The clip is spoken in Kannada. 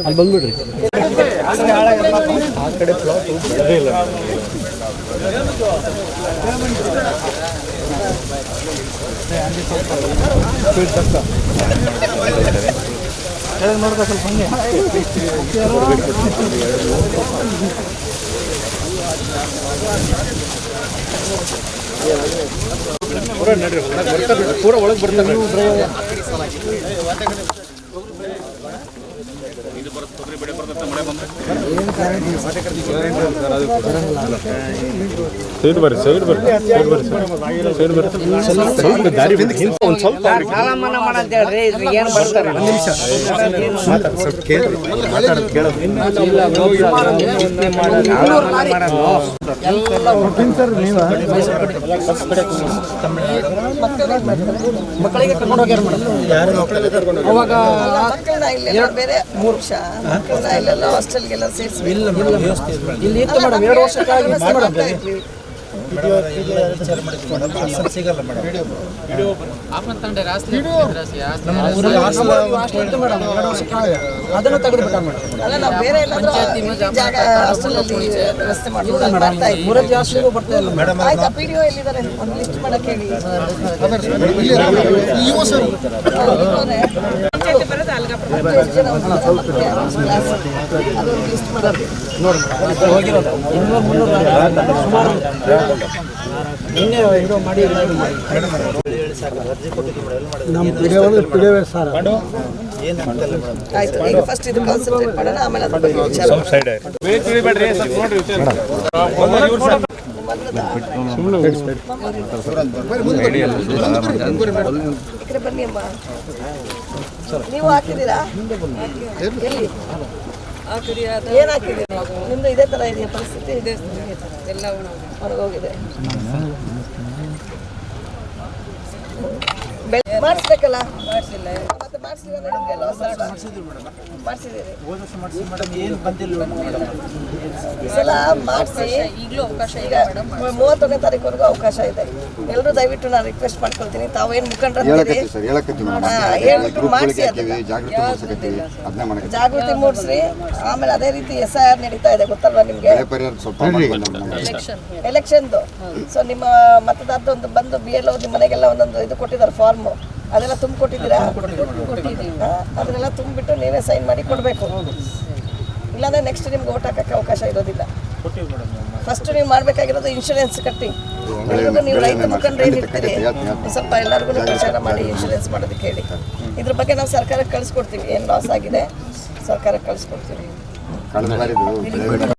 ಅಲ್ಲಿ ಬಂದ್ಬಿಡ್ರಿ. ಆ ಕಡೆ ಪ್ಲಾಟ್ ಬೆಳೆದೇ ಇಲ್ಲ. ನೋಡ್ಕೊ ಸ್ವಲ್ಪ ಹಂಗೆ ಪೂರ ಒಳಗೆ ಬರ್ತಾರೆ. ಸೈಡ್ ಬರ್ರಿ, ಸೈಡ್ ಬರ್ರಿ, ಸೈಡ್ ಬರ್ರಿ, ಸೈಡ್ ಬರ್ರಿ. ಸ್ವಲ್ಪ ದಾರಿ ಒಂದು ಸ್ವಲ್ಪ ಸಾಲ ಮನ್ನಾ ಮಾಡಂತ ಹೇಳ್ರಿ. ಏನು ಬರ್ತಾರೆ ಸ್ವಲ್ಪ ಕೇಳ್ರಿ, ಮಾತಾಡೋದು ಕೇಳೋದು. ಮಕ್ಕಳಿಗೆ ಕರ್ಕೊಂಡು ಹೋಗ್ಯಾರ ಅವಾಗ ಬೇರೆ 3 ವರ್ಷ ಇಲ್ಲೆಲ್ಲ ಹಾಸ್ಟೆಲ್ಗೆಲ್ಲ ಸೇರಿಸಿ ಇಲ್ಲಿ ಇತ್ತು ಮೇಡಮ್. 2 ವರ್ಷ ಸಿಗಲ್ಲ ಮೇಡಮ್. ಅದನ್ನು ತೆಗೆದುಬಿಟ್ಟ ಮೇಡಮ್. ಅಲ್ಲ, ನಾವು ಬೇರೆ ಜಾಗ ಹಾಸ್ಟೆಲಲ್ಲಿ ವ್ಯವಸ್ಥೆ ಮಾಡ್ತೀವಿ. ಮೂರಜ್ಜಿ ಹಾಸ್ಟೆಲ್ಗೂ ಬರ್ತಾ ಇಲ್ಲ ಮೇಡಮ್. ಆಯ್ತಾ, PDO ಎಲ್ಲಿದ್ದಾರೆ? ಒಂದು ಲಿಸ್ಟ್ ಮಾಡಕ್ಕೆ ಹೇಳಿ. ಅದೊಂದು ಲಿಸ್ಟ್ ಮಾಡೋದು ಹೋಗಿರೋದು 200-300 ಸುಮಾರು. ನಿನ್ನೆ ಇದು ಮಾಡಿ ನಮ್ಮ ಪಿಡಿಒ ಸರ್ ಆಯ್ತು. ಈಗ ಫಸ್ಟ್ ಇದು ಕಾನ್ಸಂಟ್ರೇಟ್ ಮಾಡೋಣ, ಆಮೇಲೆ ಅದ್ರ ಬಗ್ಗೆ ವಿಚಾರ ಮಾಡೋಣ. ಈ ಕಡೆ ಬನ್ನಿ ಅಮ್ಮ. ನೀವು ಹಾಕಿದ್ದೀರಾ? ಎಲ್ಲಿ ಏನು ಹಾಕಿದ್ದೀರಿ? ನಿಮ್ದು ಇದೇ ಥರ ಇದೆಯಾ ಪರಿಸ್ಥಿತಿ? ಇದೆ, ಎಲ್ಲ ಹೊರಗೋಗಿದೆ. ಮಾಡಿಸ್ಬೇಕಲ್ಲ? ಮಾಡಿಸಿಲ್ಲ. ಮತ್ತೆ ಮಾಡಿಸಿಲ್ಲ ಮಾಡಿಸಿದ್ದೀರಿ. ಈ ಸಲ ಮಾಡಿಸಿ. ಈಗಲೂ ಅವಕಾಶ ಈಗ 31ನೇ ತಾರೀಕುವರೆಗೂ ಅವಕಾಶ ಇದೆ. ಎಲ್ಲರೂ ದಯವಿಟ್ಟು ನಾನು ರಿಕ್ವೆಸ್ಟ್ ಮಾಡ್ಕೊಳ್ತೀನಿ, ತಾವೇನು ಮುಖಂಡರಿದ್ದೀರಿ ಹೇಳ್ಬಿಟ್ಟು ಮಾಡಿಸಿ. ಜಾಗೃತಿ ಮೂಡಿಸ್ರಿ. ಆಮೇಲೆ ಅದೇ ರೀತಿ SIR ನಡೀತಾ ಇದೆ, ಗೊತ್ತಲ್ವಾ ನಿಮಗೆ? ಎಲೆಕ್ಷನ್ದು. ಸೊ ನಿಮ್ಮ ಮತದಾರದ್ದು ಒಂದು ಬಂದು BLO ನಿಮ್ಮ ಮನೆಗೆಲ್ಲ ಒಂದೊಂದು ಇದು ಕೊಟ್ಟಿದ್ದಾರೆ, ಫಾರ್ಮ್. ಅದೆಲ್ಲ ತುಂಬಿಕೊಟ್ಟಿದ್ದೀರಾ? ಅದನ್ನೆಲ್ಲ ತುಂಬಿಬಿಟ್ಟು ನೀವೇ ಸೈನ್ ಮಾಡಿ ಕೊಡಬೇಕು. ಇಲ್ಲಾಂದರೆ ನೆಕ್ಸ್ಟ್ ನಿಮ್ಗೆ ಓಟ್ ಹಾಕೋಕ್ಕೆ ಅವಕಾಶ ಇರೋದಿಲ್ಲ. ಫಸ್ಟ್ ನೀವು ಮಾಡಬೇಕಾಗಿರೋದು ಇನ್ಶೂರೆನ್ಸ್ ಕಟ್ಟಿ. ಎಲ್ಲರಿಗೂ ನೀವು ರೈತ ಮುಖಂಡರು ಏನಿರ್ತೀರಿ ಸ್ವಲ್ಪ ಎಲ್ಲರಿಗೂ ಪ್ರಚಾರ ಮಾಡಿ ಇನ್ಶೂರೆನ್ಸ್ ಮಾಡೋದಕ್ಕೆ ಹೇಳಿ. ಇದ್ರ ಬಗ್ಗೆ ನಾವು ಸರ್ಕಾರಕ್ಕೆ ಕಳಿಸ್ಕೊಡ್ತೀವಿ. ಏನು ಲಾಸ್ ಆಗಿದೆ ಸರ್ಕಾರಕ್ಕೆ ಕಳಿಸ್ಕೊಡ್ತೀವಿ.